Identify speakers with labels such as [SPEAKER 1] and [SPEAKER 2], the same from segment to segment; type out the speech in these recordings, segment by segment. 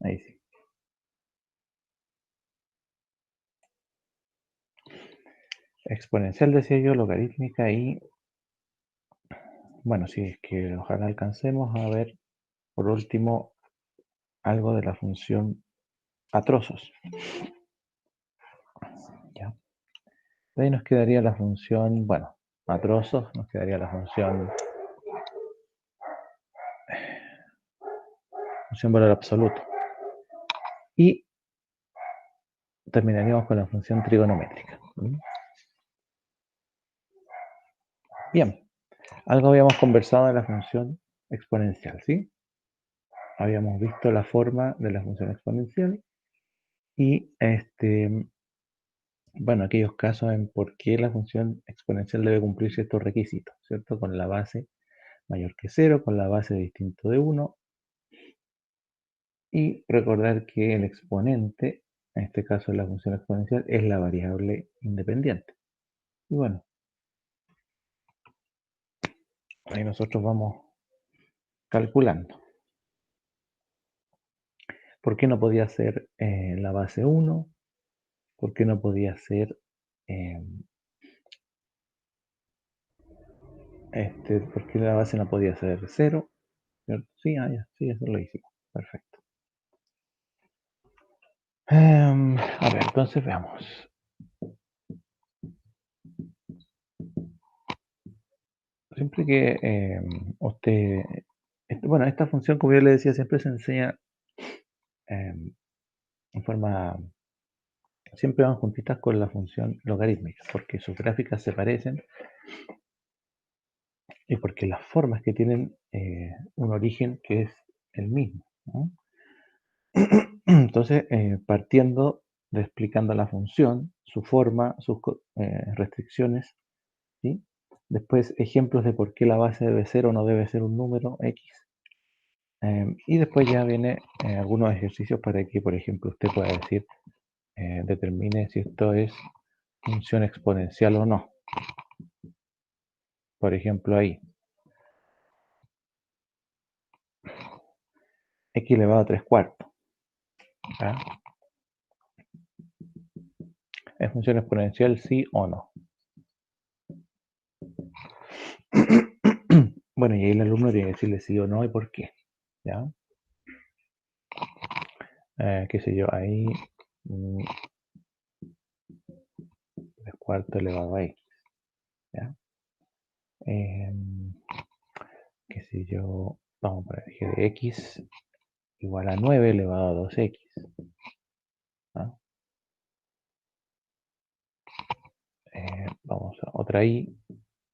[SPEAKER 1] Ahí sí. Exponencial decía yo, logarítmica y... Bueno, sí, es que ojalá alcancemos a ver, por último, algo de la función a trozos. ¿Ya? De ahí nos quedaría la función, bueno, a trozos, nos quedaría la función valor absoluto. Y terminaríamos con la función trigonométrica. Bien, algo habíamos conversado de la función exponencial, ¿sí? Habíamos visto la forma de la función exponencial y bueno, aquellos casos en por qué la función exponencial debe cumplir ciertos requisitos, ¿cierto? Con la base mayor que 0, con la base distinto de 1, y recordar que el exponente, en este caso la función exponencial, es la variable independiente. Y bueno, ahí nosotros vamos calculando. ¿Por qué no podía ser la base 1? ¿Por qué no podía ser por qué la base no podía ser 0? ¿Cierto? Sí, ya, sí, eso lo hicimos. Perfecto. A ver, entonces veamos. Siempre que usted... Bueno, esta función, como yo le decía, siempre se enseña en forma... Siempre van juntitas con la función logarítmica, porque sus gráficas se parecen y porque las formas que tienen un origen que es el mismo, ¿no? Entonces, partiendo de explicando la función, su forma, sus restricciones, ¿sí? Después, ejemplos de por qué la base debe ser o no debe ser un número X. Y después ya viene algunos ejercicios para que, por ejemplo, usted pueda decir, determine si esto es función exponencial o no. Por ejemplo, ahí, x elevado a 3 cuartos. ¿Ya? ¿Es función exponencial sí o no? Bueno, y ahí el alumno tiene que decirle sí o no y por qué. ¿Ya? Qué sé yo, ahí 3 cuartos elevado a x. ¿Ya? Qué sé yo, vamos a poner g de x igual a 9 elevado a 2x. ¿Ah? Vamos a otra y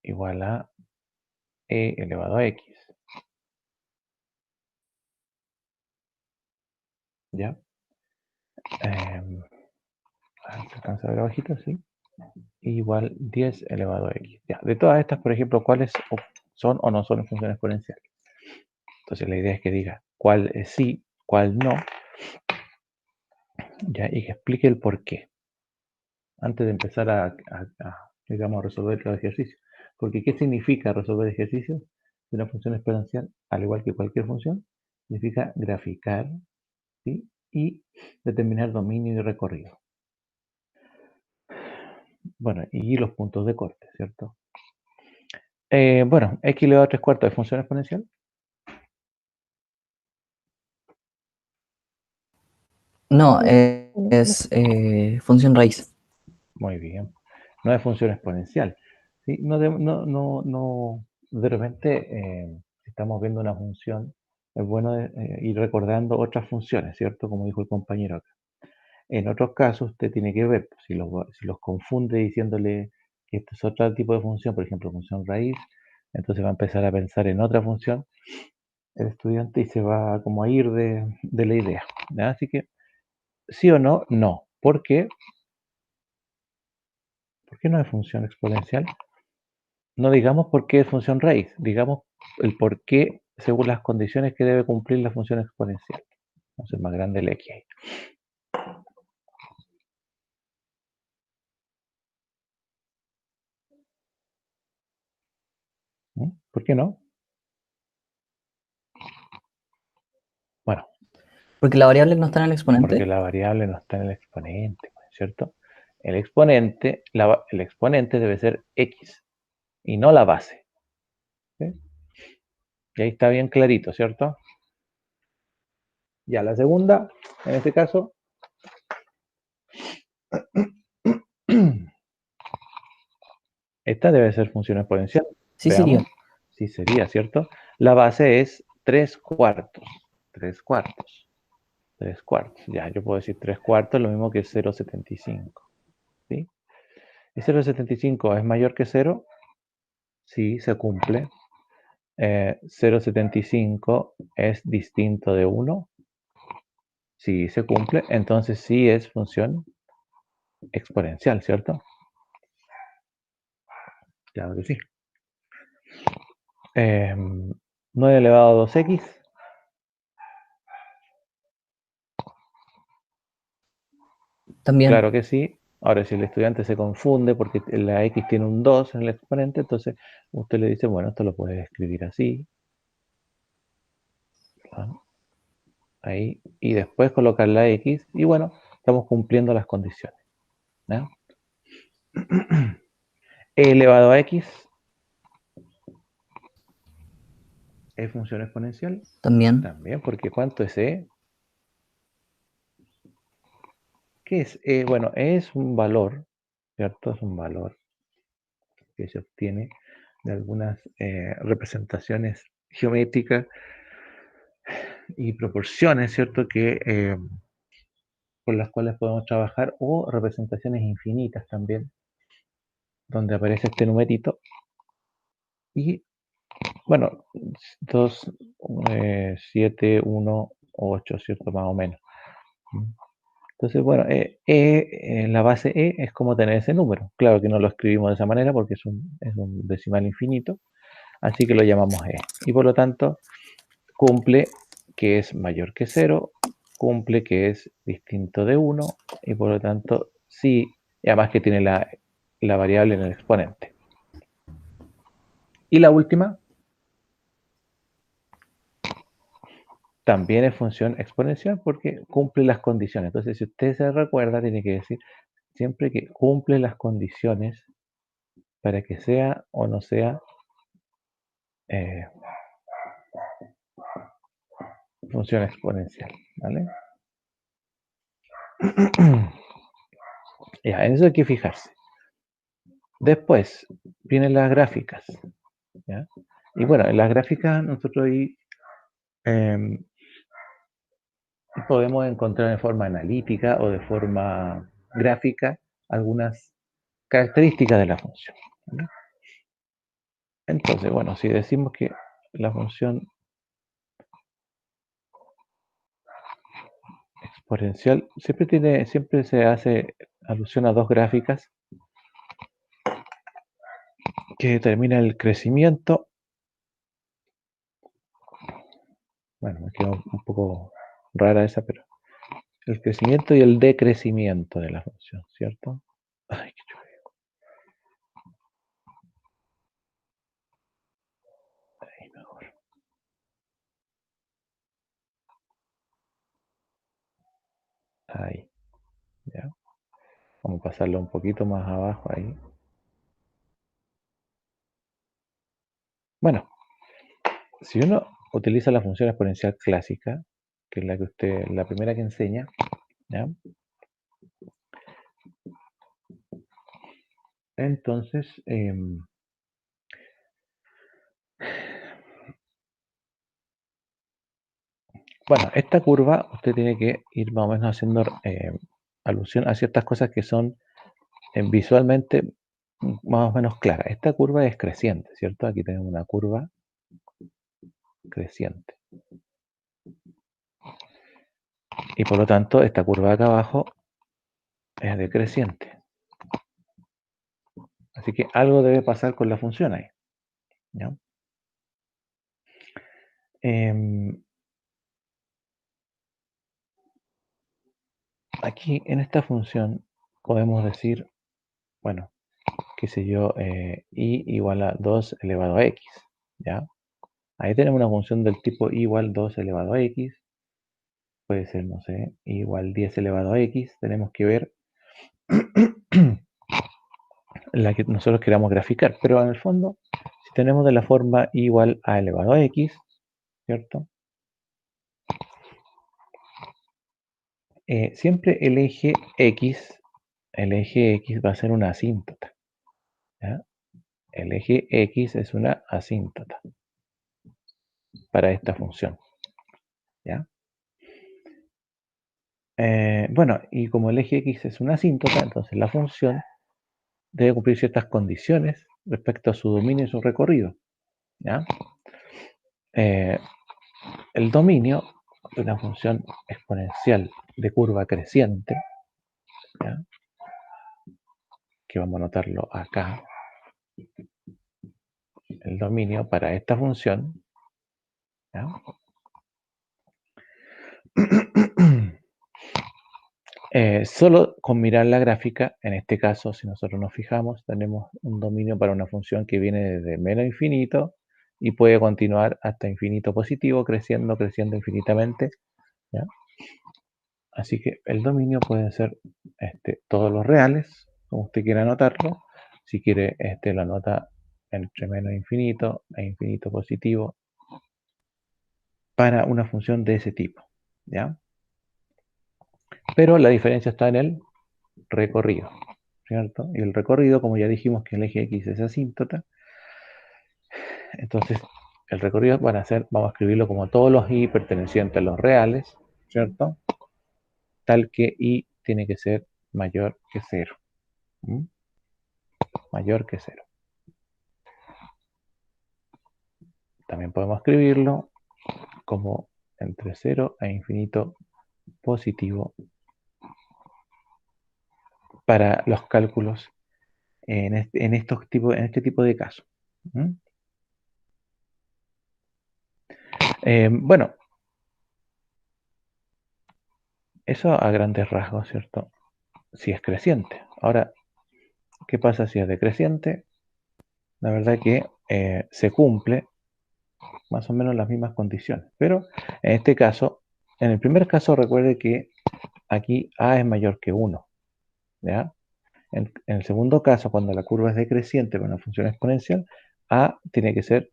[SPEAKER 1] igual a e elevado a x. ¿Ya? ¿Se alcanza a ver abajito? Sí. Igual 10 elevado a x. Ya. De todas estas, por ejemplo, ¿cuáles son o no son funciones exponenciales? Entonces la idea es que diga cuál es sí, cuál no, ¿ya? Y que explique el por qué. Antes de empezar digamos, resolver los ejercicios. Porque ¿qué significa resolver ejercicios de una función exponencial? Al igual que cualquier función, significa graficar, ¿sí? Y determinar dominio y recorrido. Bueno, y los puntos de corte, ¿cierto? Bueno, x elevado a 3 cuartos es función exponencial.
[SPEAKER 2] No, es función raíz.
[SPEAKER 1] Muy bien. No es función exponencial. ¿Sí? De repente, si estamos viendo una función, es bueno ir recordando otras funciones, ¿cierto? Como dijo el compañero acá. En otros casos, usted tiene que ver, pues, si los confunde diciéndole que esto es otro tipo de función, por ejemplo, función raíz, entonces va a empezar a pensar en otra función el estudiante y se va como a ir de la idea, ¿ya? Así que, sí o no, no. ¿Por qué? ¿Por qué no es función exponencial? No digamos por qué es función raíz, digamos el por qué según las condiciones que debe cumplir la función exponencial. Vamos a hacer más grande el x ahí. ¿Mm? ¿Por qué no?
[SPEAKER 2] Porque la variable no está en el exponente.
[SPEAKER 1] Porque la variable no está en el exponente, ¿cierto? El exponente debe ser x y no la base. ¿Sí? Y ahí está bien clarito, ¿cierto? Ya la segunda, en este caso, esta debe ser función exponencial.
[SPEAKER 2] Sí
[SPEAKER 1] Veamos.
[SPEAKER 2] sería.
[SPEAKER 1] Sí sería, ¿cierto? La base es 3/4. 3/4. 3/4. Ya, yo puedo decir 3/4 es lo mismo que 0,75. ¿Sí? ¿Y 0,75 es mayor que 0? Sí, se cumple. 0,75 es distinto de 1. Sí, se cumple. Entonces sí es función exponencial, ¿cierto? Claro que sí. 9 elevado a 2x.
[SPEAKER 2] También.
[SPEAKER 1] Claro que sí. Ahora, si el estudiante se confunde porque la x tiene un 2 en el exponente, entonces usted le dice, bueno, esto lo puedes escribir así. ¿No? Ahí. Y después colocar la x. Y bueno, estamos cumpliendo las condiciones. ¿No? E elevado a x es función exponencial.
[SPEAKER 2] También.
[SPEAKER 1] También, porque ¿cuánto es e? ¿Qué es e? Bueno, e es un valor, ¿cierto? Es un valor que se obtiene de algunas representaciones geométricas y proporciones, ¿cierto? Que por las cuales podemos trabajar, o representaciones infinitas también, donde aparece este numerito. Y bueno, 2, 7, 1, 8, ¿cierto? Más o menos. Entonces, bueno, la base E es como tener ese número. Claro que no lo escribimos de esa manera porque es un decimal infinito, así que lo llamamos E. Y por lo tanto, cumple que es mayor que 0, cumple que es distinto de 1, y por lo tanto, sí, y además que tiene la variable en el exponente. Y la última, también es función exponencial porque cumple las condiciones. Entonces, si usted se recuerda, tiene que decir siempre que cumple las condiciones para que sea o no sea eh, función exponencial, ¿vale? Ya, en eso hay que fijarse. Después vienen las gráficas, ¿ya? Y bueno, en las gráficas nosotros ahí podemos encontrar de forma analítica o de forma gráfica algunas características de la función, ¿vale? Entonces, bueno, si decimos que la función exponencial siempre se hace alusión a dos gráficas que determinan el crecimiento. Bueno, me quedó un poco rara esa, pero el crecimiento y el decrecimiento de la función, ¿cierto? Ay, qué chulo. Ahí mejor. Ahí, ya. Vamos a pasarlo un poquito más abajo ahí. Bueno, si uno utiliza la función exponencial clásica, que es la primera que enseña, ¿ya? Entonces, bueno, esta curva usted tiene que ir más o menos haciendo alusión a ciertas cosas que son visualmente más o menos claras. Esta curva es creciente, ¿cierto? Aquí tenemos una curva creciente. Y por lo tanto, esta curva de acá abajo es decreciente. Así que algo debe pasar con la función ahí, ¿ya? Aquí en esta función podemos decir, bueno, qué sé yo, y igual a 2 elevado a x, ¿ya? Ahí tenemos una función del tipo y igual 2 elevado a x, puede ser, no sé, igual 10 elevado a x. Tenemos que ver la que nosotros queramos graficar, pero en el fondo, si tenemos de la forma igual a elevado a x, ¿cierto? Siempre el eje x va a ser una asíntota, ¿ya? El eje x es una asíntota para esta función, ¿ya? Bueno, y como el eje x es una asíntota, entonces la función debe cumplir ciertas condiciones respecto a su dominio y su recorrido, ¿ya? El dominio de una función exponencial de curva creciente, ¿ya? Que vamos a anotarlo acá, el dominio para esta función, ¿ya? Solo con mirar la gráfica, en este caso, si nosotros nos fijamos, tenemos un dominio para una función que viene desde menos infinito y puede continuar hasta infinito positivo, creciendo infinitamente, ¿ya? Así que el dominio puede ser todos los reales, como usted quiera anotarlo. Si quiere, lo anota entre menos infinito e infinito positivo para una función de ese tipo, ¿ya? Pero la diferencia está en el recorrido, ¿cierto? Y el recorrido, como ya dijimos que el eje X es asíntota, entonces el recorrido vamos a escribirlo como todos los y pertenecientes a los reales, ¿cierto? Tal que y tiene que ser mayor que 0. Mayor que 0. También podemos escribirlo como entre 0 e infinito positivo para los cálculos en este tipo de casos. Bueno, eso a grandes rasgos, ¿cierto? Si es creciente. Ahora, ¿qué pasa si es decreciente? La verdad que se cumple más o menos las mismas condiciones. Pero en este caso, en el primer caso, recuerde que aquí a es mayor que 1. ¿Ya? En el segundo caso, cuando la curva es decreciente con una función exponencial, a tiene que ser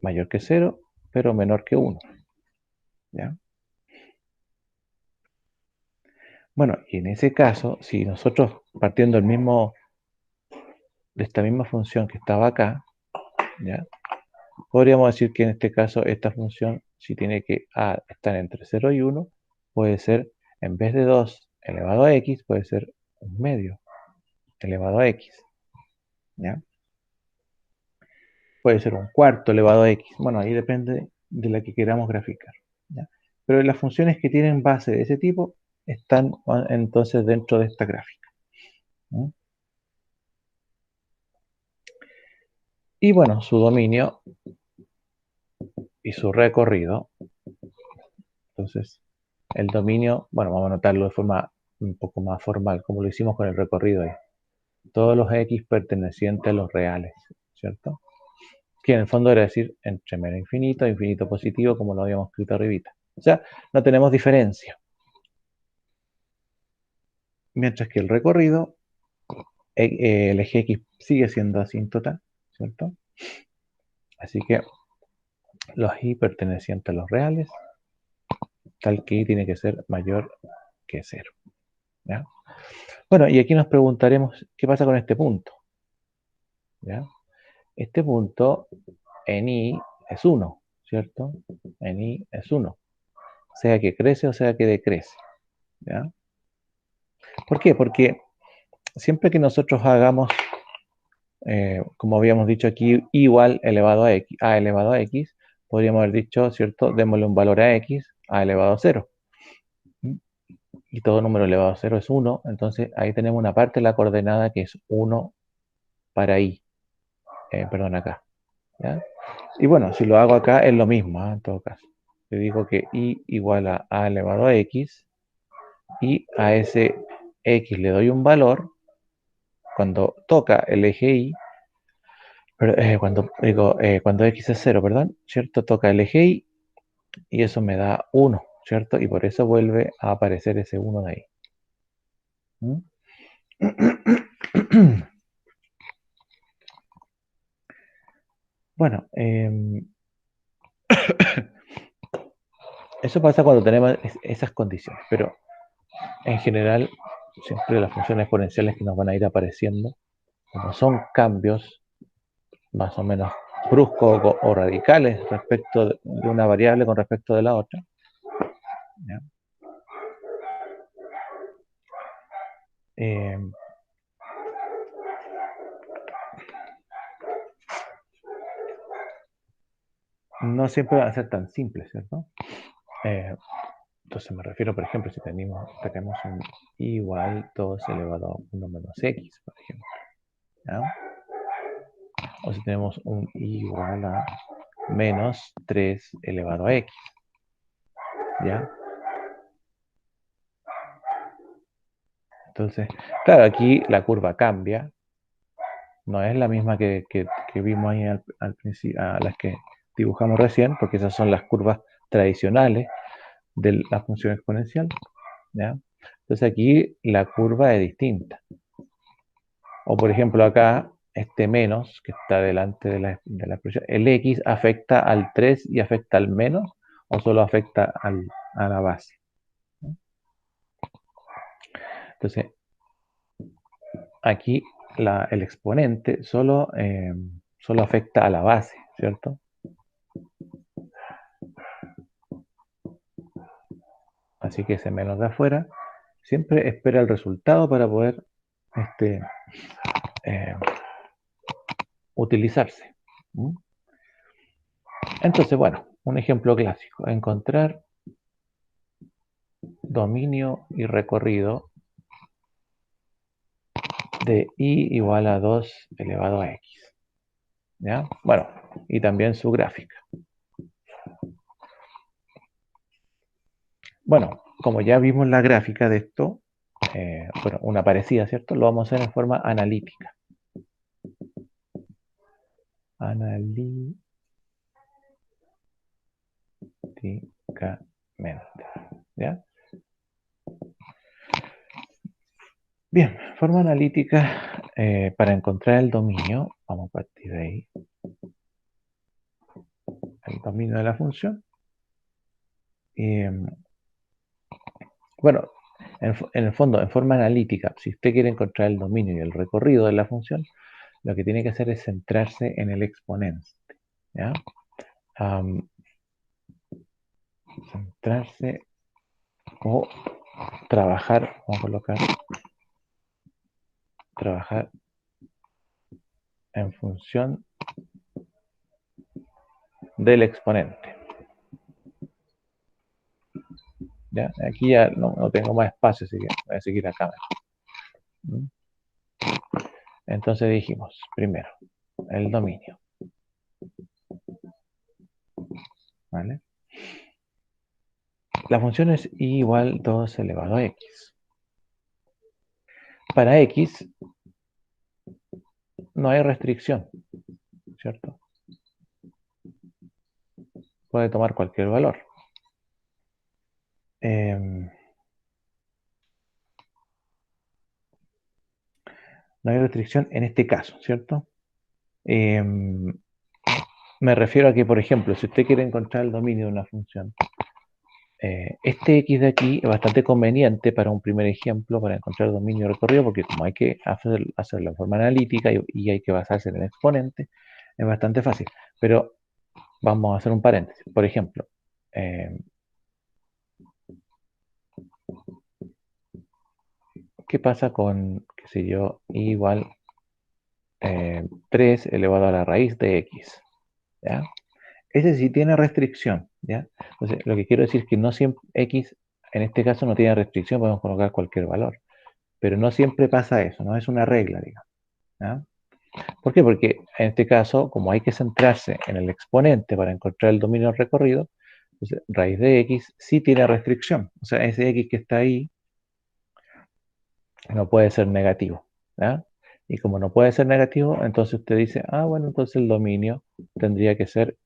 [SPEAKER 1] mayor que 0, pero menor que 1. ¿Ya? Bueno, y en ese caso, si nosotros partiendo de esta misma función que estaba acá, ¿ya? Podríamos decir que en este caso esta función, si tiene que a estar entre 0 y 1, puede ser, en vez de 2 elevado a x, puede ser un medio elevado a x. ¿Ya? Puede ser un cuarto elevado a x. Bueno, ahí depende de la que queramos graficar, ¿ya? Pero las funciones que tienen base de ese tipo están entonces dentro de esta gráfica, ¿no? Y bueno, su dominio y su recorrido. Entonces, el dominio, bueno, vamos a anotarlo de forma un poco más formal, como lo hicimos con el recorrido ahí. Todos los x pertenecientes a los reales, ¿cierto? Que en el fondo era decir entre menos infinito e infinito positivo, como lo habíamos escrito arribita. O sea, no tenemos diferencia. Mientras que el recorrido, el eje x sigue siendo asíntota, ¿cierto? Así que los y pertenecientes a los reales, tal que y tiene que ser mayor que 0. ¿Ya? Bueno, y aquí nos preguntaremos qué pasa con este punto. ¿Ya? Este punto en i es 1, ¿cierto? En i es 1, sea que crece o sea que decrece. ¿Ya? ¿Por qué? Porque siempre que nosotros hagamos, como habíamos dicho aquí, igual elevado a x, a elevado a x, podríamos haber dicho, ¿cierto? Démosle un valor a x a elevado a 0. Y todo número elevado a 0 es 1, entonces ahí tenemos una parte de la coordenada que es 1 para i. Perdón, acá. ¿Ya? Y bueno, si lo hago acá es lo mismo, en todo caso. Le digo que i igual a elevado a x y a ese x le doy un valor cuando toca el eje y, cuando x es 0, perdón, ¿cierto? Toca el eje y eso me da 1, ¿cierto? Y por eso vuelve a aparecer ese 1 de ahí. ¿Mm? Bueno, eso pasa cuando tenemos esas condiciones, pero en general siempre las funciones exponenciales que nos van a ir apareciendo, como son cambios más o menos bruscos o radicales respecto de una variable con respecto de la otra, ¿ya? No siempre van a ser tan simples, ¿cierto? Entonces me refiero, por ejemplo, si tenemos un y igual 2 elevado a 1 menos x, por ejemplo, ¿ya? O si tenemos un y igual a menos 3 elevado a x, ¿ya? Entonces, claro, aquí la curva cambia, no es la misma que vimos ahí al principio, a las que dibujamos recién, porque esas son las curvas tradicionales de la función exponencial, ¿ya? Entonces aquí la curva es distinta. O por ejemplo acá, este menos que está delante de la expresión, ¿el x afecta al 3 y afecta al menos o solo afecta a la base? Entonces, aquí el exponente solo afecta a la base, ¿cierto? Así que ese menos de afuera siempre espera el resultado para poder eh, utilizarse. ¿Mm? Entonces, bueno, un ejemplo clásico, encontrar dominio y recorrido de y igual a 2 elevado a x. ¿Ya? Bueno, y también su gráfica. Bueno, como ya vimos la gráfica de esto, bueno, una parecida, ¿cierto? Lo vamos a hacer en forma analítica. Analíticamente. ¿Ya? Bien, forma analítica para encontrar el dominio, vamos a partir de ahí, el dominio de la función. Bueno, en el fondo, en forma analítica, si usted quiere encontrar el dominio y el recorrido de la función, lo que tiene que hacer es centrarse en el exponente, ¿ya? Centrarse o trabajar, vamos a colocar, trabajar en función del exponente. ¿Ya? Aquí ya no tengo más espacio, así que voy a seguir acá. Entonces dijimos, primero, el dominio. ¿Vale? La función es y igual 2 elevado a x. Para x no hay restricción, ¿cierto? Puede tomar cualquier valor. No hay restricción en este caso, ¿cierto? Me refiero a que, por ejemplo, si usted quiere encontrar el dominio de una función, este x de aquí es bastante conveniente para un primer ejemplo, para encontrar el dominio de recorrido, porque como hay que hacerlo en forma analítica y hay que basarse en el exponente, es bastante fácil. Pero vamos a hacer un paréntesis. Por ejemplo, ¿qué pasa con, qué sé yo, y igual 3 elevado a la raíz de x? ¿Ya? Ese sí tiene restricción, ¿ya? Entonces, lo que quiero decir es que no siempre x, en este caso, no tiene restricción, podemos colocar cualquier valor. Pero no siempre pasa eso, no es una regla, digamos. ¿Ya? ¿Por qué? Porque en este caso, como hay que centrarse en el exponente para encontrar el dominio del recorrido, entonces raíz de x sí tiene restricción. O sea, ese x que está ahí no puede ser negativo. ¿Ya? Y como no puede ser negativo, entonces usted dice, ah, bueno, entonces el dominio tendría que ser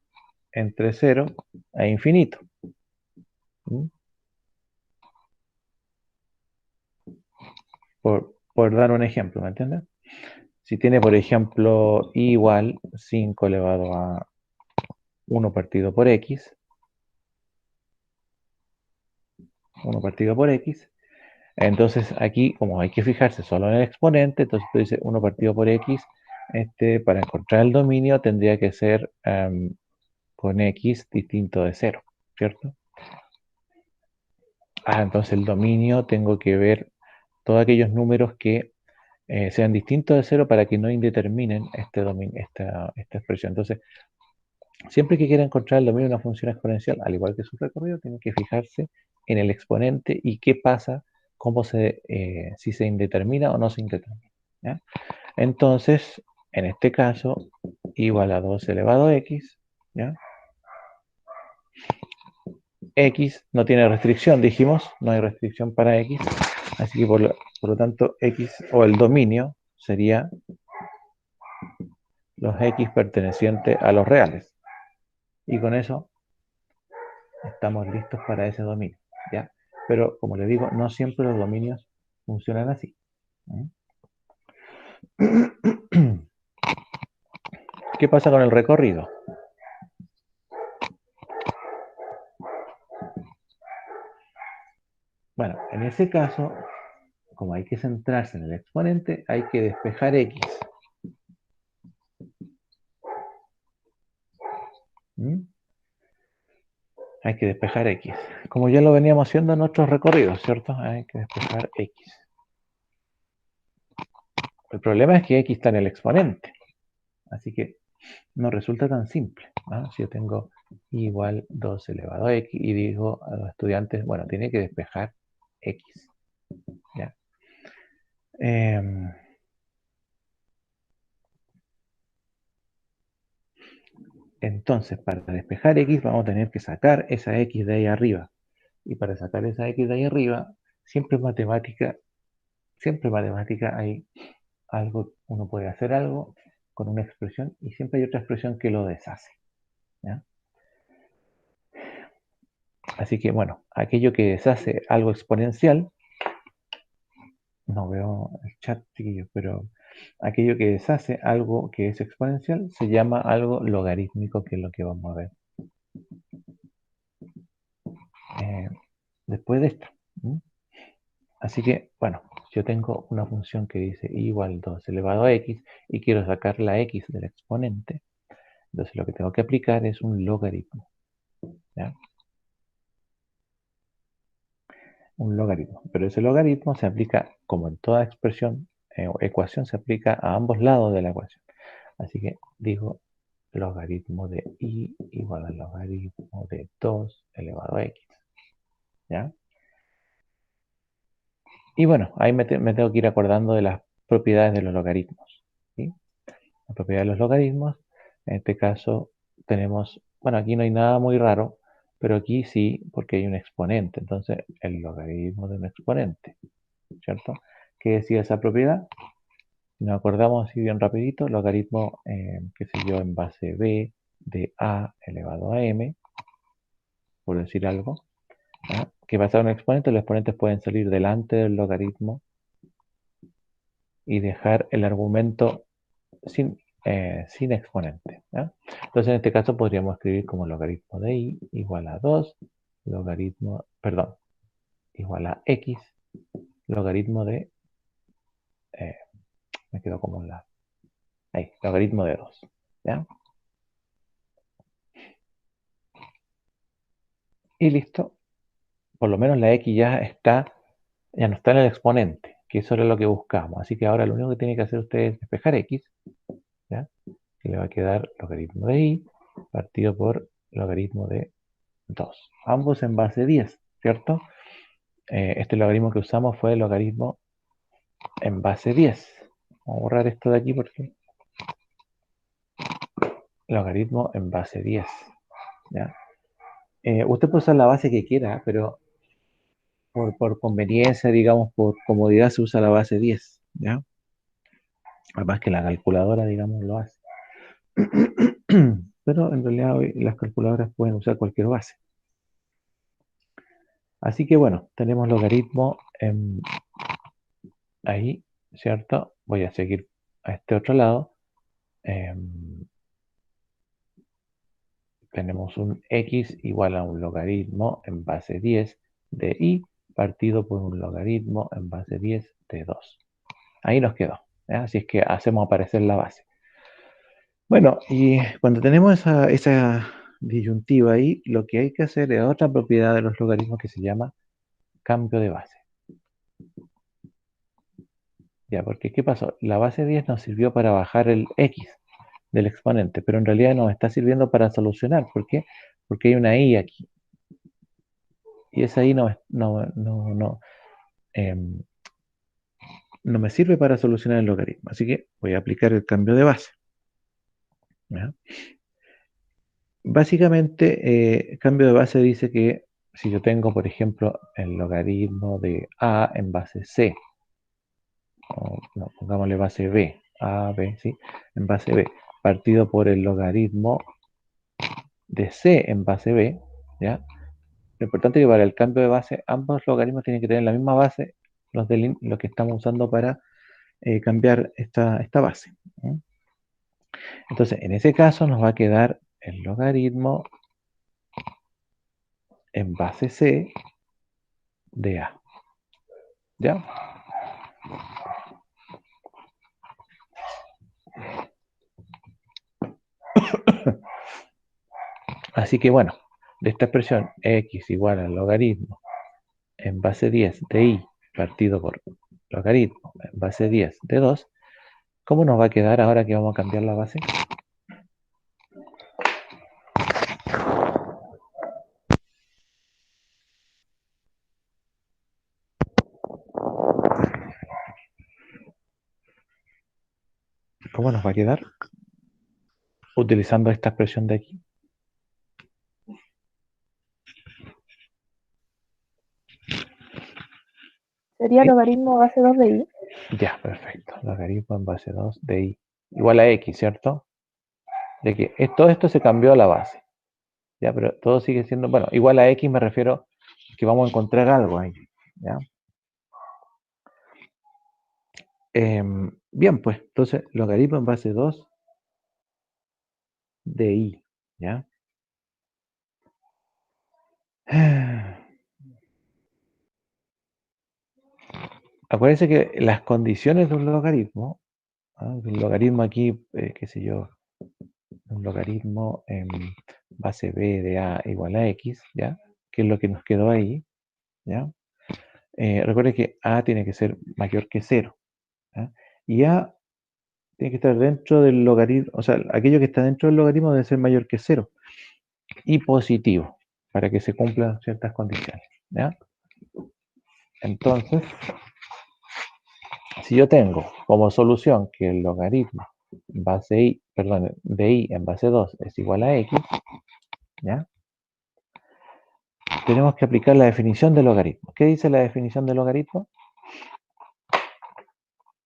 [SPEAKER 1] entre 0 e infinito. ¿Mm? por dar un ejemplo, ¿me entiendes? Si tiene, por ejemplo, y igual 5 elevado a 1 partido por x, 1 partido por x, entonces aquí, como hay que fijarse solo en el exponente, entonces tú dices 1 partido por x, para encontrar el dominio tendría que ser con x distinto de 0, ¿cierto? Entonces el dominio tengo que ver todos aquellos números que sean distintos de 0 para que no indeterminen esta expresión. Entonces, siempre que quiera encontrar el dominio de una función exponencial, al igual que su recorrido, tiene que fijarse en el exponente y qué pasa, si se indetermina o no se indetermina. ¿Ya? Entonces, en este caso, igual a 2 elevado a x, ¿ya? X no tiene restricción, dijimos, no hay restricción para x, así que por lo tanto x o el dominio sería los x pertenecientes a los reales. Y con eso estamos listos para ese dominio, ¿ya? Pero, como les digo, no siempre los dominios funcionan así. ¿Qué pasa con el recorrido? Bueno, en ese caso, como hay que centrarse en el exponente, hay que despejar x. Hay que despejar x. Como ya lo veníamos haciendo en nuestros recorridos, ¿cierto? Hay que despejar x. El problema es que x está en el exponente. Así que no resulta tan simple. Si yo tengo igual 2 elevado a x y digo a los estudiantes, bueno, tiene que despejar x. ¿Ya? Entonces, para despejar x vamos a tener que sacar esa x de ahí arriba. Y para sacar esa x de ahí arriba, siempre en matemática hay algo, uno puede hacer algo con una expresión y siempre hay otra expresión que lo deshace. ¿Ya? Así que, bueno, aquello que deshace algo exponencial, no veo el chat, chiquillos, pero aquello que deshace algo que es exponencial se llama algo logarítmico, que es lo que vamos a ver después de esto. Así que, bueno, yo tengo una función que dice y igual 2 elevado a x y quiero sacar la x del exponente. Entonces lo que tengo que aplicar es un logaritmo. ¿Ya? Un logaritmo. Pero ese logaritmo se aplica, como en toda expresión o ecuación, se aplica a ambos lados de la ecuación. Así que digo logaritmo de y igual al logaritmo de 2 elevado a x. ¿Ya? Y bueno, ahí me tengo que ir acordando de las propiedades de los logaritmos. ¿Sí? La propiedad de los logaritmos, en este caso tenemos, bueno, aquí no hay nada muy raro, pero aquí sí, porque hay un exponente. Entonces, el logaritmo de un exponente, ¿cierto? ¿Qué decía esa propiedad? Nos acordamos así bien rapidito, logaritmo, qué sé yo, en base b de a elevado a m, por decir algo. ¿Ya? ¿Qué pasa con un exponente? Los exponentes pueden salir delante del logaritmo y dejar el argumento sin exponente. ¿Ya? Entonces, en este caso podríamos escribir como logaritmo de i igual a 2, igual a x, logaritmo de, me quedo como logaritmo de 2. ¿Ya? Y listo. Por lo menos la x ya no está en el exponente, que eso era lo que buscamos. Así que ahora lo único que tiene que hacer usted es despejar x, ¿ya? Y le va a quedar logaritmo de i partido por logaritmo de 2. Ambos en base 10, ¿cierto? Este logaritmo que usamos fue el logaritmo en base 10. Vamos a borrar esto de aquí porque logaritmo en base 10. ¿Ya? Usted puede usar la base que quiera, pero por conveniencia, digamos, por comodidad se usa la base 10. ¿Ya? Además que la calculadora, digamos, lo hace. Pero en realidad hoy las calculadoras pueden usar cualquier base. Así que bueno, tenemos logaritmo en ahí, ¿cierto? Voy a seguir a este otro lado. Tenemos un x igual a un logaritmo en base 10 de y partido por un logaritmo en base 10 de 2. Ahí nos quedó. ¿Ya? Así es que hacemos aparecer la base. Bueno, y cuando tenemos esa disyuntiva ahí, lo que hay que hacer es otra propiedad de los logaritmos que se llama cambio de base. Ya, porque ¿qué pasó? La base 10 nos sirvió para bajar el x del exponente, pero en realidad nos está sirviendo para solucionar. ¿Por qué? Porque hay una y aquí. Y esa y no me sirve para solucionar el logaritmo. Así que voy a aplicar el cambio de base. ¿Ya? Básicamente, el cambio de base dice que si yo tengo, por ejemplo, el logaritmo de a en base c, o no, pongámosle base b, a, b, ¿sí? En base b, partido por el logaritmo de c en base b, ¿ya? Lo importante es que para el cambio de base, ambos logaritmos tienen que tener la misma base, lo que estamos usando para cambiar esta base. ¿Sí? Entonces, en ese caso nos va a quedar el logaritmo en base c de a. ¿Ya? Así que bueno, de esta expresión x igual al logaritmo en base 10 de y partido por logaritmo en base 10 de 2, ¿cómo nos va a quedar ahora que vamos a cambiar la base? ¿Cómo nos va a quedar? Utilizando esta expresión de aquí.
[SPEAKER 3] Sería
[SPEAKER 1] ¿Sí?
[SPEAKER 3] logaritmo base 2 de y.
[SPEAKER 1] Ya, perfecto. Logaritmo en base 2 de y igual a x, ¿cierto? De que todo esto se cambió a la base. Ya, pero todo sigue siendo, bueno, igual a x me refiero que vamos a encontrar algo ahí. ¿Ya? Bien, pues, entonces, logaritmo en base 2 de y. ¿Ya? Acuérdense que las condiciones de un logaritmo, un logaritmo aquí, qué sé yo, un logaritmo en base b de a igual a x, ¿ya? Que es lo que nos quedó ahí, ¿ya? Recuerden que a tiene que ser mayor que 0, ¿ya? Y a tiene que estar dentro del logaritmo, o sea, aquello que está dentro del logaritmo debe ser mayor que 0 y positivo, para que se cumplan ciertas condiciones, ¿ya? Entonces, si yo tengo como solución que el logaritmo base i, perdón, de i en base 2 es igual a x, ¿ya? Tenemos que aplicar la definición del logaritmo. ¿Qué dice la definición del logaritmo?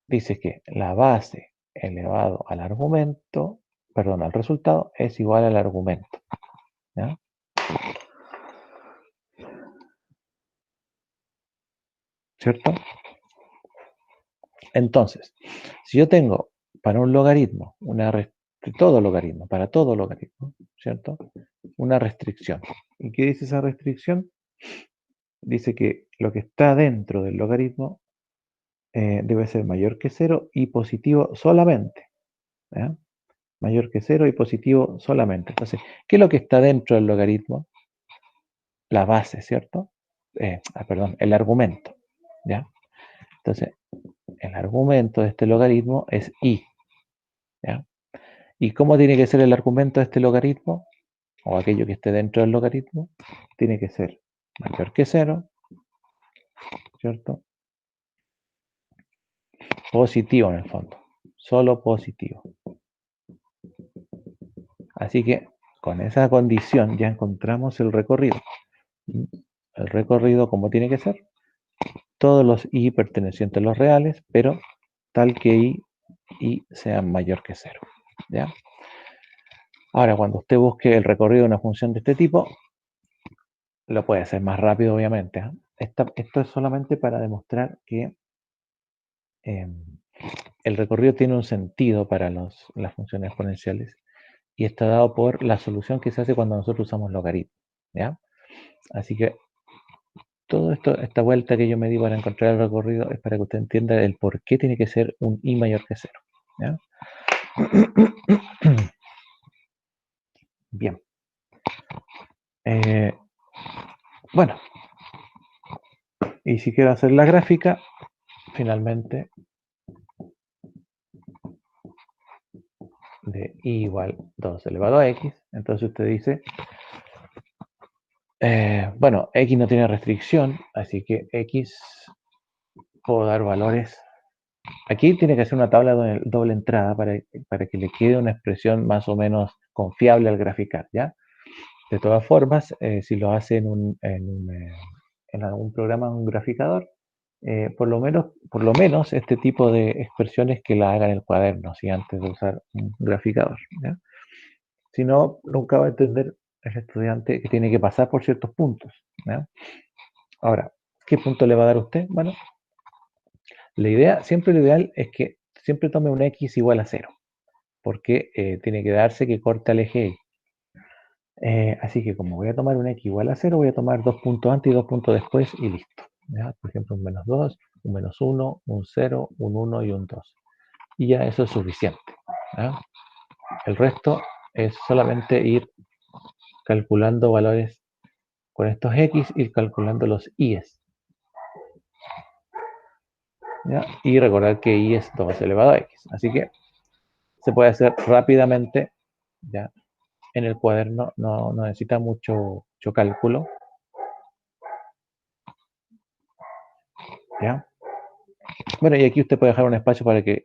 [SPEAKER 1] Dice que la base elevado al argumento, perdón, al resultado, es igual al argumento, ¿ya? ¿Cierto? Entonces, si yo tengo para un logaritmo, para todo logaritmo, ¿cierto? Una restricción. ¿Y qué dice esa restricción? Dice que lo que está dentro del logaritmo debe ser mayor que 0 y positivo solamente. ¿Ya? Mayor que 0 y positivo solamente. Entonces, ¿qué es lo que está dentro del logaritmo? La base, ¿cierto? Perdón, el argumento. ¿Ya? Entonces, el argumento de este logaritmo es i. ¿Ya? ¿Y cómo tiene que ser el argumento de este logaritmo? O aquello que esté dentro del logaritmo, tiene que ser mayor que 0, ¿cierto? Positivo en el fondo, solo positivo. Así que con esa condición ya encontramos el recorrido. El recorrido como tiene que ser, todos los i pertenecientes a los reales, pero tal que i sean mayor que 0. ¿Ya? Ahora, cuando usted busque el recorrido de una función de este tipo, lo puede hacer más rápido, obviamente. ¿Eh? Esto es solamente para demostrar que el recorrido tiene un sentido para las funciones exponenciales y está dado por la solución que se hace cuando nosotros usamos logaritmos, ¿ya? Así que todo esto, esta vuelta que yo me di para encontrar el recorrido es para que usted entienda el por qué tiene que ser un i mayor que 0, ¿ya? Bien. Bueno, y si quiero hacer la gráfica, finalmente, de i igual 2 elevado a x, entonces usted dice, bueno, x no tiene restricción, así que x puedo dar valores. Aquí tiene que hacer una tabla de doble entrada para que le quede una expresión más o menos confiable al graficar, ¿ya? De todas formas, si lo hace en algún programa, un graficador, por lo menos este tipo de expresiones que la haga en el cuaderno, ¿sí? Antes de usar un graficador, ¿ya? Si no, nunca va a entender el estudiante que tiene que pasar por ciertos puntos, ¿ya? Ahora, ¿qué punto le va a dar usted? Bueno, la idea, siempre lo ideal es que siempre tome un x igual a 0, porque tiene que darse que corte al eje y. Así que como voy a tomar un x igual a 0, voy a tomar 2 puntos antes y 2 puntos después y listo, ¿ya? Por ejemplo, un menos 2, un menos 1, un 0, un 1 y un 2. Y ya eso es suficiente, ¿ya? El resto es solamente ir calculando valores con estos x, ir calculando los i's, ¿ya? Y recordar que i es 2 elevado a x. Así que se puede hacer rápidamente, ¿ya? En el cuaderno no necesita mucho cálculo, ¿ya? Bueno, y aquí usted puede dejar un espacio para que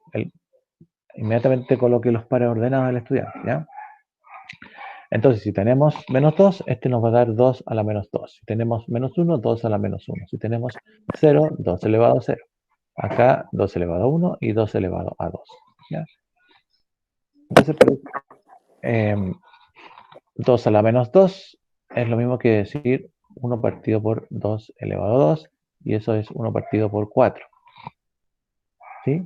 [SPEAKER 1] inmediatamente coloque los pares ordenados del estudiante, ¿ya? Entonces, si tenemos menos 2, este nos va a dar 2 a la menos 2. Si tenemos menos 1, 2 a la menos 1. Si tenemos 0, 2 elevado a 0. Acá 2 elevado a 1 y 2 elevado a 2, ¿ya? Entonces, 2 a la menos 2 es lo mismo que decir 1 partido por 2 elevado a 2, y eso es 1 partido por 4, ¿sí?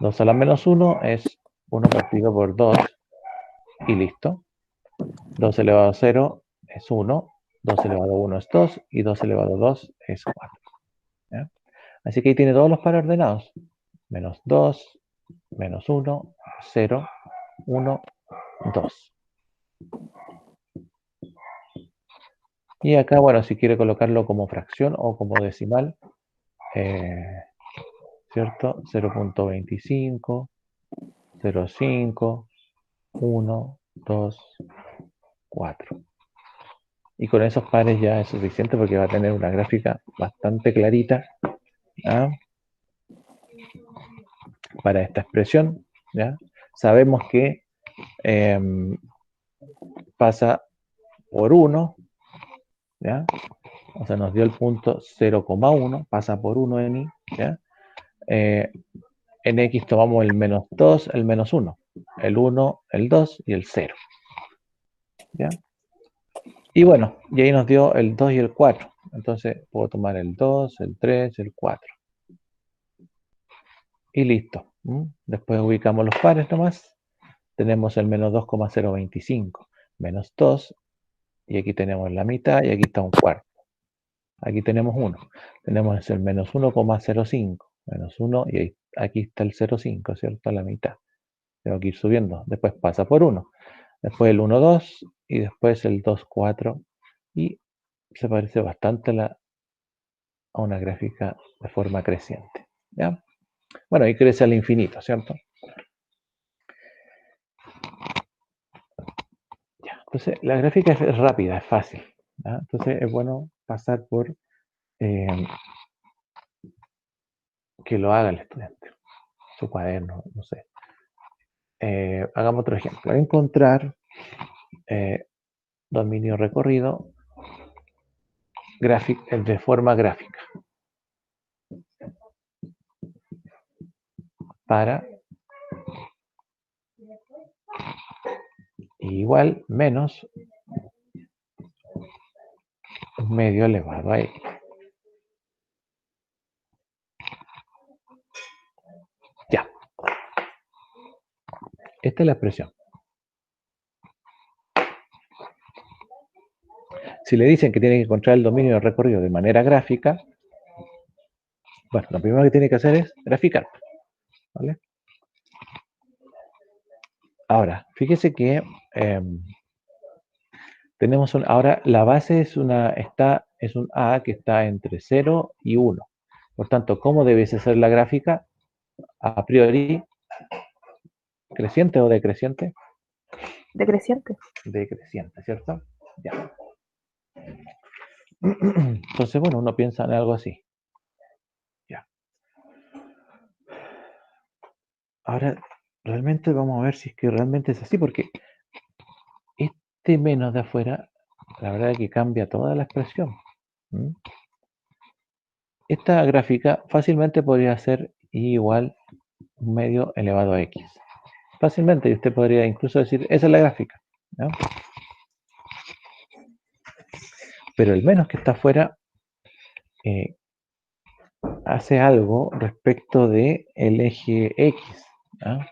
[SPEAKER 1] 2 a la menos 1 es 1 partido por 2 y listo. 2 elevado a 0 es 1, 2 elevado a 1 es 2 y 2 elevado a 2 es 4, ¿ya? Así que ahí tiene todos los pares ordenados. Menos 2, menos 1, 0, 1, 2. Y acá, bueno, si quiere colocarlo como fracción o como decimal, ¿cierto? 0.25, 0.5, 1, 2, 4. Y con esos pares ya es suficiente porque va a tener una gráfica bastante clarita, ¿ya? Para esta expresión, ¿ya? Sabemos que pasa por 1, ¿ya? O sea, nos dio el punto 0,1, pasa por 1 en i, ¿ya? En x tomamos el menos 2, el menos 1, el 1, el 2 y el 0, ¿ya? Y bueno, y ahí nos dio el 2 y el 4. Entonces puedo tomar el 2, el 3, el 4. Y listo. Después ubicamos los pares nomás. Tenemos el menos 2,025, menos 2, y aquí tenemos la mitad, y aquí está un cuarto. Aquí tenemos 1. Tenemos el menos 1,05, menos 1, y aquí está el 0,5, ¿cierto? A la mitad. Tengo que ir subiendo. Después pasa por 1. Después el 1, 2, y después el 2, 4. Y se parece bastante a una gráfica de forma creciente, ¿ya? Bueno, y crece al infinito, ¿cierto? Ya. Entonces, la gráfica es rápida, es fácil, ¿ya? Entonces, es bueno pasar por que lo haga el estudiante, su cuaderno, no sé. Hagamos otro ejemplo. Encontrar dominio recorrido de forma gráfica para igual menos medio elevado a x. Esta es la expresión. Si le dicen que tiene que encontrar el dominio del recorrido de manera gráfica, bueno, lo primero que tiene que hacer es graficar, ¿vale? Ahora, fíjese que tenemos ahora la base es un A que está entre 0 y 1. Por tanto, ¿cómo debiese ser la gráfica? A priori, ¿creciente o decreciente?
[SPEAKER 3] Decreciente.
[SPEAKER 1] Decreciente, ¿cierto? Ya. Entonces, bueno, uno piensa en algo así. Ya. Ahora, realmente vamos a ver si es que realmente es así, porque este menos de afuera, la verdad es que cambia toda la expresión. Esta gráfica fácilmente podría ser y igual un medio elevado a x. Fácilmente, y usted podría incluso decir, esa es la gráfica, ¿no? Pero el menos que está afuera hace algo respecto del eje x, ¿no?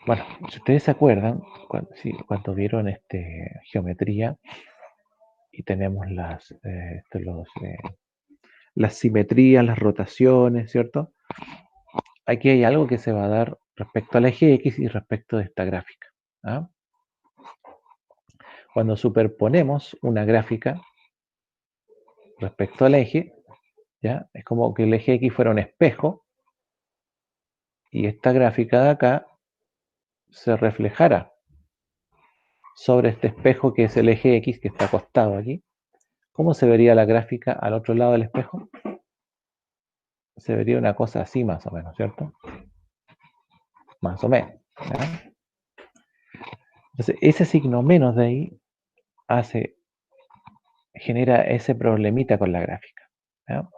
[SPEAKER 1] Bueno, si ustedes se acuerdan, cuando vieron geometría y tenemos las simetrías, las rotaciones, ¿cierto? Aquí hay algo que se va a dar respecto al eje X y respecto de esta gráfica. ¿Ah? Cuando superponemos una gráfica respecto al eje, ¿ya? Es como que el eje X fuera un espejo y esta gráfica de acá se reflejara sobre este espejo que es el eje X que está acostado aquí. ¿Cómo se vería la gráfica al otro lado del espejo? Se vería una cosa así más o menos, ¿cierto? Más o menos. ¿Ya? Entonces, ese signo menos de ahí genera ese problemita con la gráfica. ¿Ya?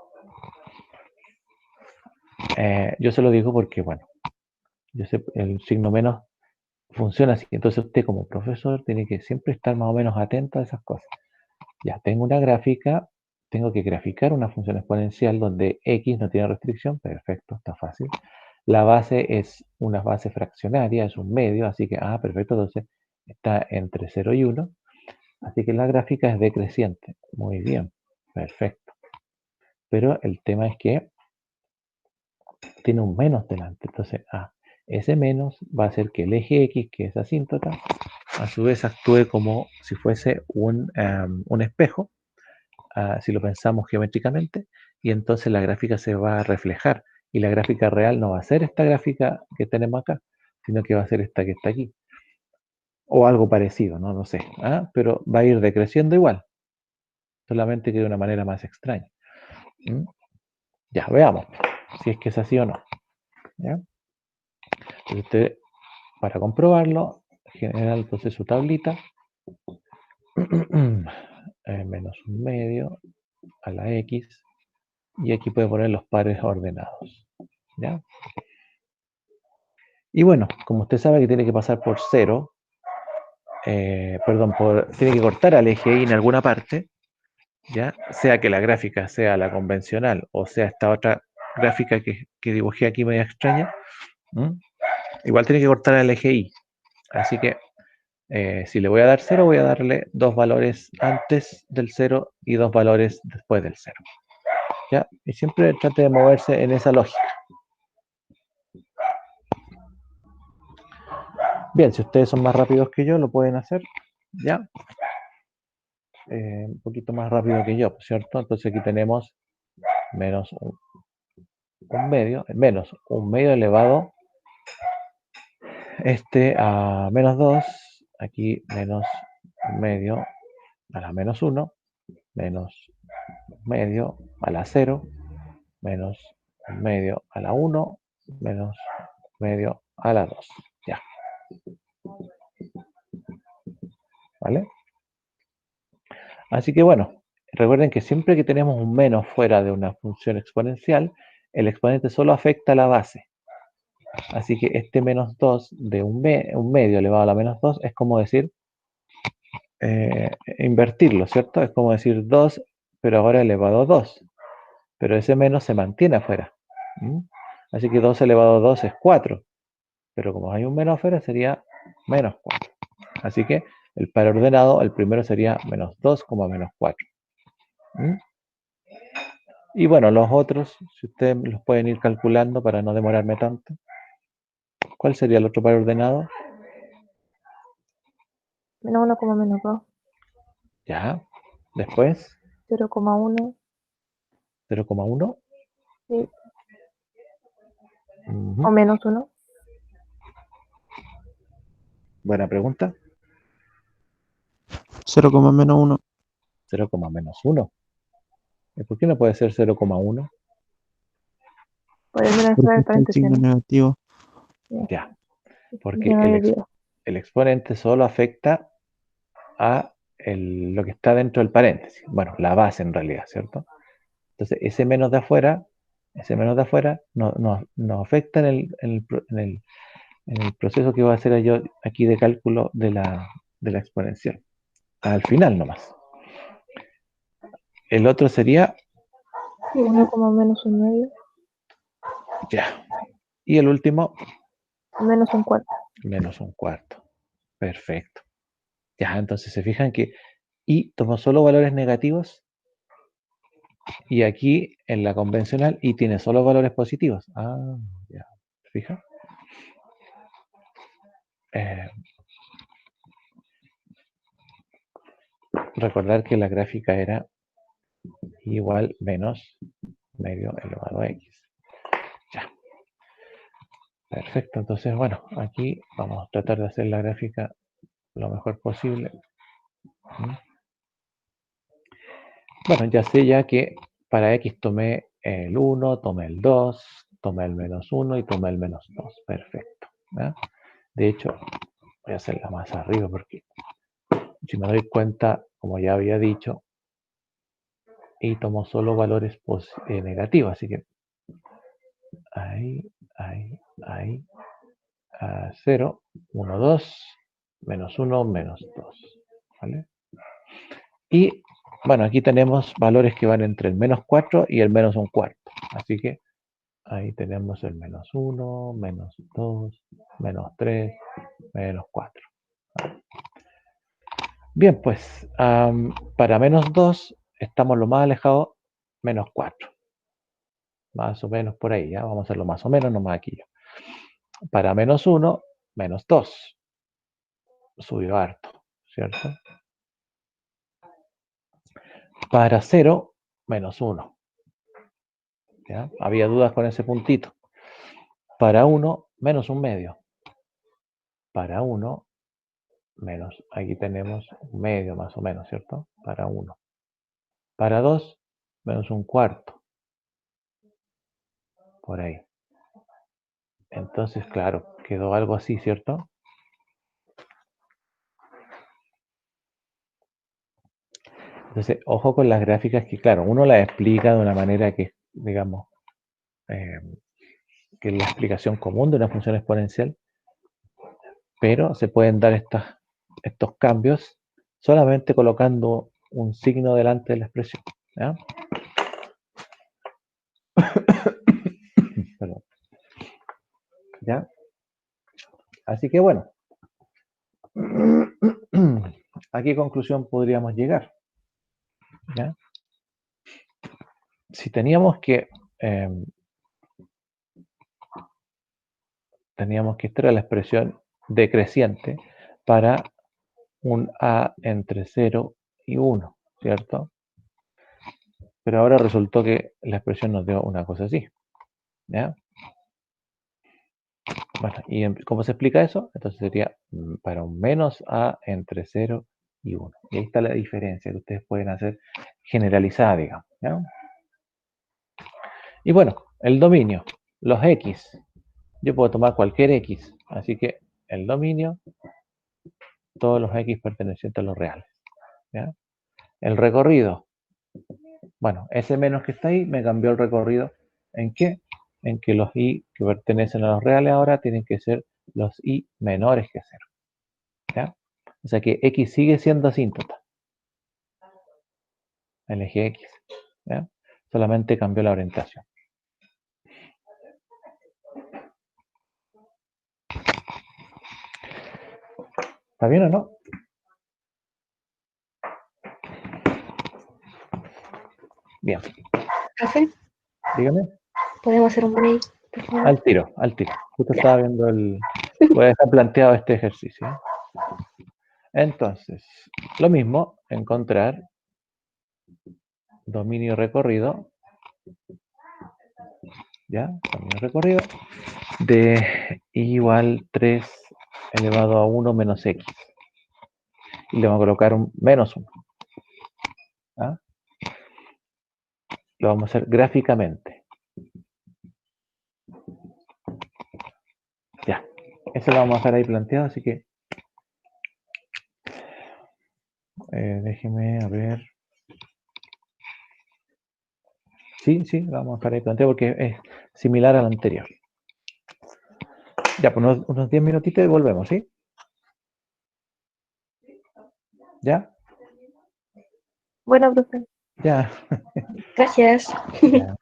[SPEAKER 1] Yo se lo digo porque, bueno, yo sé, el signo menos funciona así. Entonces usted como profesor tiene que siempre estar más o menos atento a esas cosas. Ya tengo una gráfica, tengo que graficar una función exponencial donde x no tiene restricción. Perfecto, está fácil. La base es una base fraccionaria, es un medio, así que, perfecto, entonces está entre 0 y 1. Así que la gráfica es decreciente. Muy bien, perfecto. Pero el tema es que tiene un menos delante. Entonces, ese menos va a hacer que el eje X, que es asíntota, a su vez actúe como si fuese un espejo, si lo pensamos geométricamente, y entonces la gráfica se va a reflejar. Y la gráfica real no va a ser esta gráfica que tenemos acá, sino que va a ser esta que está aquí. O algo parecido, no lo sé. Pero va a ir decreciendo igual, solamente que de una manera más extraña. Ya, veamos si es que es así o no. ¿Ya? Entonces usted, para comprobarlo, genera entonces su tablita. Menos un medio a la x. Y aquí puede poner los pares ordenados. ¿Ya? Y bueno, como usted sabe que tiene que pasar por 0, tiene que cortar al eje Y en alguna parte, ¿ya? Sea que la gráfica sea la convencional o sea esta otra gráfica que dibujé aquí media extraña, igual tiene que cortar al eje Y. Así que si le voy a dar 0, voy a darle 2 valores antes del 0 y 2 valores después del 0. ¿Ya? Y siempre trate de moverse en esa lógica. Bien, si ustedes son más rápidos que yo, lo pueden hacer, ¿ya? Un poquito más rápido que yo, ¿cierto? Entonces aquí tenemos menos menos un medio elevado a menos 2, aquí menos un medio a la menos 1, menos un medio a la 0, menos un medio a la 1, menos un medio a la 2. Ya. ¿Vale? Así que bueno, recuerden que siempre que tenemos un menos fuera de una función exponencial, el exponente solo afecta a la base. Así que este menos 2 de un medio elevado a la menos 2 es como decir, invertirlo, ¿cierto? Es como decir 2, pero ahora elevado a 2. pero ese menos se mantiene afuera. ¿Mm? Así que 2 elevado a 2 es 4, pero como hay un menos afuera sería menos 4. Así que el par ordenado, el primero sería menos 2, menos 4. ¿Mm? Y bueno, los otros, si ustedes los pueden ir calculando para no demorarme tanto. ¿Cuál sería el otro par ordenado?
[SPEAKER 3] Menos 1, menos 2.
[SPEAKER 1] Ya. Después,
[SPEAKER 3] 0,1.
[SPEAKER 1] 0,1.
[SPEAKER 3] Sí.
[SPEAKER 1] Ujú.
[SPEAKER 3] O menos 1.
[SPEAKER 1] Buena pregunta.
[SPEAKER 4] 0, menos 1.
[SPEAKER 1] 0, menos 1. ¿Y por qué no puede ser 0,1?
[SPEAKER 3] Por el menos
[SPEAKER 4] Porque
[SPEAKER 3] fuera del
[SPEAKER 4] está el
[SPEAKER 3] paréntesis,
[SPEAKER 4] signo
[SPEAKER 3] ¿no?
[SPEAKER 4] negativo.
[SPEAKER 1] Ya.
[SPEAKER 3] Ya
[SPEAKER 1] Porque
[SPEAKER 3] me había olvidado.
[SPEAKER 1] el exponente solo afecta a lo que está dentro del paréntesis. Bueno, la base en realidad, ¿cierto? Entonces, ese menos de afuera nos afecta en el proceso que voy a hacer yo aquí de cálculo de la exponencial. Al final nomás. El otro sería,
[SPEAKER 3] 1, menos 1/2.
[SPEAKER 1] ya. Y el último,
[SPEAKER 3] Menos 1/4.
[SPEAKER 1] menos 1/4. Perfecto. Ya, entonces se fijan que y tomó solo valores negativos y aquí en la convencional y tiene solo valores positivos. Ah, ya. ¿Fija? Recordar que la gráfica era igual menos medio elevado a x. Ya. Perfecto. Entonces, bueno, aquí vamos a tratar de hacer la gráfica lo mejor posible. Bueno, ya sé ya que para x tomé el 1, tomé el 2, tomé el menos 1 y tomé el menos 2. Perfecto. ¿Ya? De hecho, voy a hacerla más arriba porque si me doy cuenta, como ya había dicho, y tomo solo valores negativos. Así que ahí, 0, 1, 2, menos 1, menos 2. ¿Vale? Y bueno, aquí tenemos valores que van entre el menos 4 y el menos 1/4. Así que ahí tenemos el menos 1, menos 2, menos 3, menos 4. Bien, pues para menos 2 estamos lo más alejado, menos 4. Más o menos por ahí, ¿ya? Vamos a hacerlo más o menos, nomás aquí yo. Para menos 1, menos 2. Subió harto, ¿cierto? Para 0, menos 1. ¿Ya? Había dudas con ese puntito. Para 1, menos 1/2. Para 1, menos, aquí tenemos 1/2 más o menos, ¿cierto? Para 1. Para 2, menos 1/4. Por ahí. Entonces, claro, quedó algo así, ¿cierto? Entonces, ojo con las gráficas que, claro, uno las explica de una manera que, digamos, que es la explicación común de una función exponencial, pero se pueden dar estos cambios solamente colocando un signo delante de la expresión. ¿Ya? Perdón. ¿Ya? Así que bueno, ¿a qué conclusión podríamos llegar? ¿Ya? Si teníamos que esta era la expresión decreciente para un a entre 0 y 1, ¿cierto? Pero ahora resultó que la expresión nos dio una cosa así, ¿ya? Bueno, ¿y cómo se explica eso? Entonces sería para un menos a entre 0 y 1. Y ahí está la diferencia que ustedes pueden hacer generalizada, digamos, ¿ya? Y bueno, el dominio, los x. Yo puedo tomar cualquier x, así que el dominio, todos los x pertenecientes a los reales, ¿ya? El recorrido, bueno, ese menos que está ahí me cambió el recorrido. ¿En qué? En que los i que pertenecen a los reales ahora tienen que ser los i menores que 0. ¿Ya? O sea que x sigue siendo asíntota. El eje x. ¿Ya? Solamente cambió la orientación. ¿Está bien o no? Bien.
[SPEAKER 4] Profe,
[SPEAKER 1] Dígame.
[SPEAKER 4] ¿podemos hacer un break, por favor?
[SPEAKER 1] Al tiro, al tiro. Justo estaba viendo el... Voy a dejar planteado este ejercicio. Entonces, lo mismo, encontrar dominio recorrido, ¿ya? Dominio recorrido de i igual 3 elevado a 1 menos x. Y le vamos a colocar un menos 1. ¿Ah? Lo vamos a hacer gráficamente. Ya, eso lo vamos a dejar ahí planteado, así que déjeme a ver. Sí, lo vamos a dejar ahí planteado porque es similar al anterior. Ya, pues unos 10 minutitos y volvemos, ¿sí? ¿Ya?
[SPEAKER 3] Bueno, profe.
[SPEAKER 1] Ya.
[SPEAKER 4] Gracias.
[SPEAKER 1] Ya.